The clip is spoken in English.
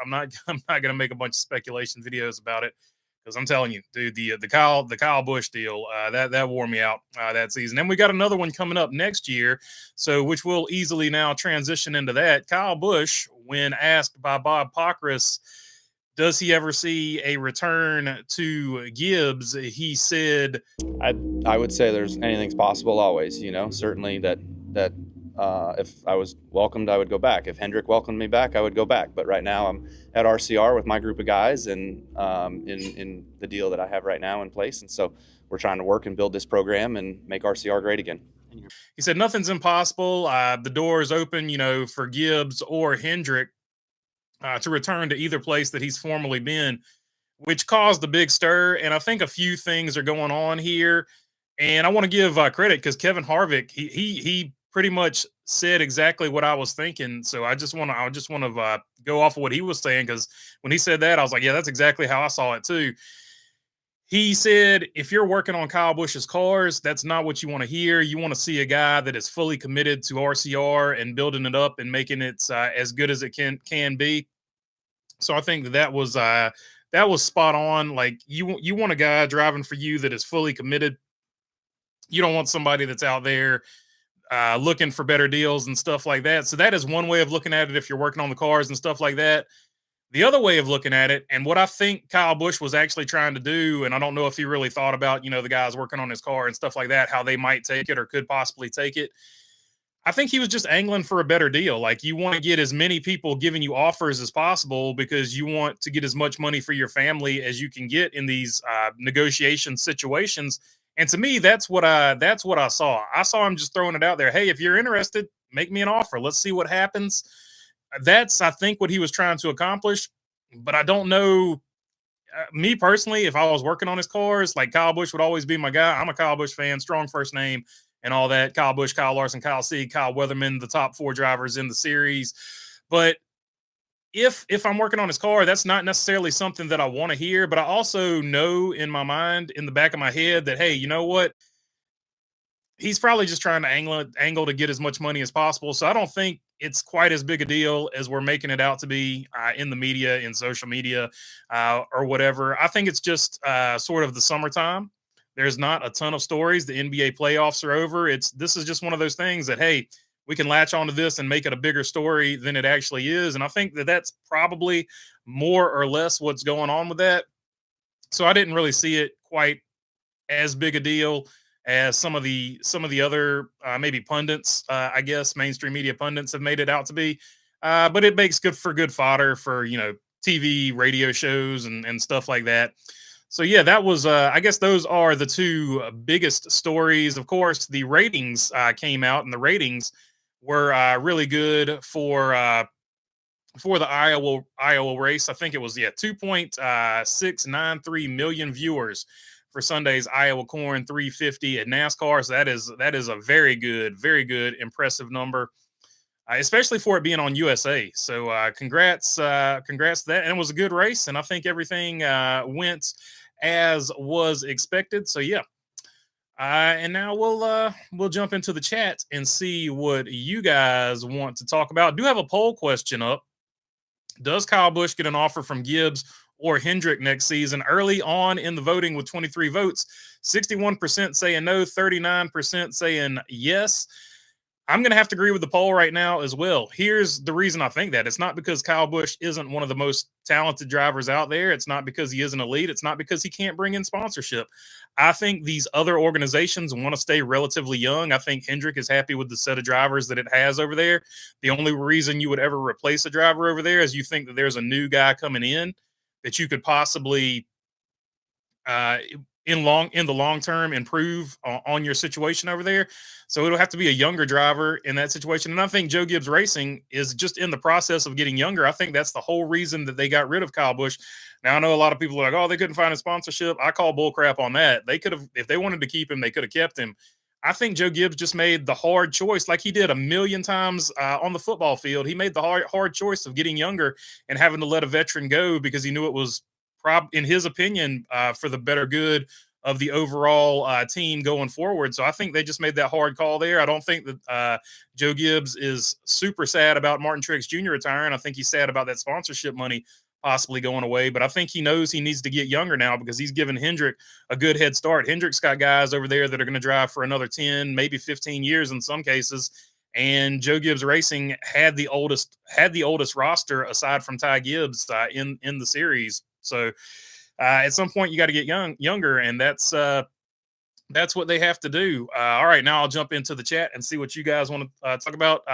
I'm not going to make a bunch of speculation videos about it because I'm telling you, dude, the Kyle Busch deal that wore me out that season. And we got another one coming up next year, so which will easily now transition into that. Kyle Busch, when asked by Bob Pockress, does he ever see a return to Gibbs, he said, I would say there's anything's possible always. Certainly that if I was welcomed, I would go back. If Hendrick welcomed me back, I would go back. But right now, I'm at RCR with my group of guys, and in the deal that I have right now in place, and so we're trying to work and build this program and make RCR great again. He said nothing's impossible. The door is open, for Gibbs or Hendrick to return to either place that he's formerly been, which caused a big stir. And I think a few things are going on here. And I want to give credit because Kevin Harvick, he pretty much said exactly what I was thinking. So I just want to go off of what he was saying, because when he said that, I was like, yeah, that's exactly how I saw it too. He said, if you're working on Kyle Busch's cars, that's not what you want to hear. You want to see a guy that is fully committed to RCR and building it up and making it as good as it can be. So I think that was spot on. Like you want a guy driving for you that is fully committed. You don't want somebody that's out there looking for better deals and stuff like that. So that is one way of looking at it if you're working on the cars and stuff like that. The other way of looking at it, and what I think Kyle Busch was actually trying to do, and I don't know if he really thought about, the guys working on his car and stuff like that, how they might take it or could possibly take it. I think he was just angling for a better deal. Like, you want to get as many people giving you offers as possible because you want to get as much money for your family as you can get in these negotiation situations. And to me, that's what I saw. I saw him just throwing it out there. Hey, if you're interested, make me an offer. Let's see what happens. That's, I think, what he was trying to accomplish. But I don't know. Me personally, if I was working on his cars, like, Kyle Busch would always be my guy. I'm a Kyle Busch fan, strong first name and all that. Kyle Busch, Kyle Larson, Kyle Sieg, Kyle Weatherman, the top 4 drivers in the series. But if I'm working on his car, that's not necessarily something that I want to hear. But I also know in my mind, in the back of my head, that, hey, you know what? He's probably just trying to angle to get as much money as possible. So I don't think it's quite as big a deal as we're making it out to be in the media, in social media, or whatever. I think it's just sort of the summertime. There's not a ton of stories. The NBA playoffs are over. This is just one of those things that, hey, we can latch onto this and make it a bigger story than it actually is. And I think that that's probably more or less what's going on with that. So I didn't really see it quite as big a deal as some of the other maybe pundits, I guess mainstream media pundits have made it out to be. But it makes good fodder for, TV, radio shows and stuff like that. So yeah, that was I guess those are the two biggest stories. Of course, the ratings came out, and the ratings were really good for the Iowa race. I think it was 2.693 million viewers for Sunday's Iowa Corn 350 at NASCAR. So that is a very good, impressive number, especially for it being on USA. So congrats to that. And it was a good race, and I think everything went as was expected. So yeah. And now we'll jump into the chat and see what you guys want to talk about. I do have a poll question up. Does Kyle Busch get an offer from Gibbs or Hendrick next season? Early on in the voting, with 23 votes, 61% saying no, 39% saying yes. I'm going to have to agree with the poll right now as well. Here's the reason I think that. It's not because Kyle Busch isn't one of the most talented drivers out there. It's not because he isn't elite. It's not because he can't bring in sponsorship. I think these other organizations want to stay relatively young. I think Hendrick is happy with the set of drivers that it has over there. The only reason you would ever replace a driver over there is you think that there's a new guy coming in that you could possibly in the long term improve on your situation over there. So it'll have to be a younger driver in that situation. And I think Joe Gibbs Racing is just in the process of getting younger. I think that's the whole reason that they got rid of Kyle Busch. Now, I know a lot of people are like, oh, they couldn't find a sponsorship. I call bull crap on that. They could have, if they wanted to keep him, they could have kept him. I think Joe Gibbs just made the hard choice, like he did a million times on the football field. He made the hard choice of getting younger and having to let a veteran go because he knew it was in his opinion, for the better good of the overall team going forward. So I think they just made that hard call there. I don't think that Joe Gibbs is super sad about Martin Truex Jr. retiring. I think he's sad about that sponsorship money possibly going away, but I think he knows he needs to get younger now because he's given Hendrick a good head start. Hendrick's got guys over there that are going to drive for another 10, maybe 15 years in some cases. And Joe Gibbs Racing had the oldest roster aside from Ty Gibbs in the series. So at some point you got to get younger, and that's what they have to do. All right, now I'll jump into the chat and see what you guys want to talk about.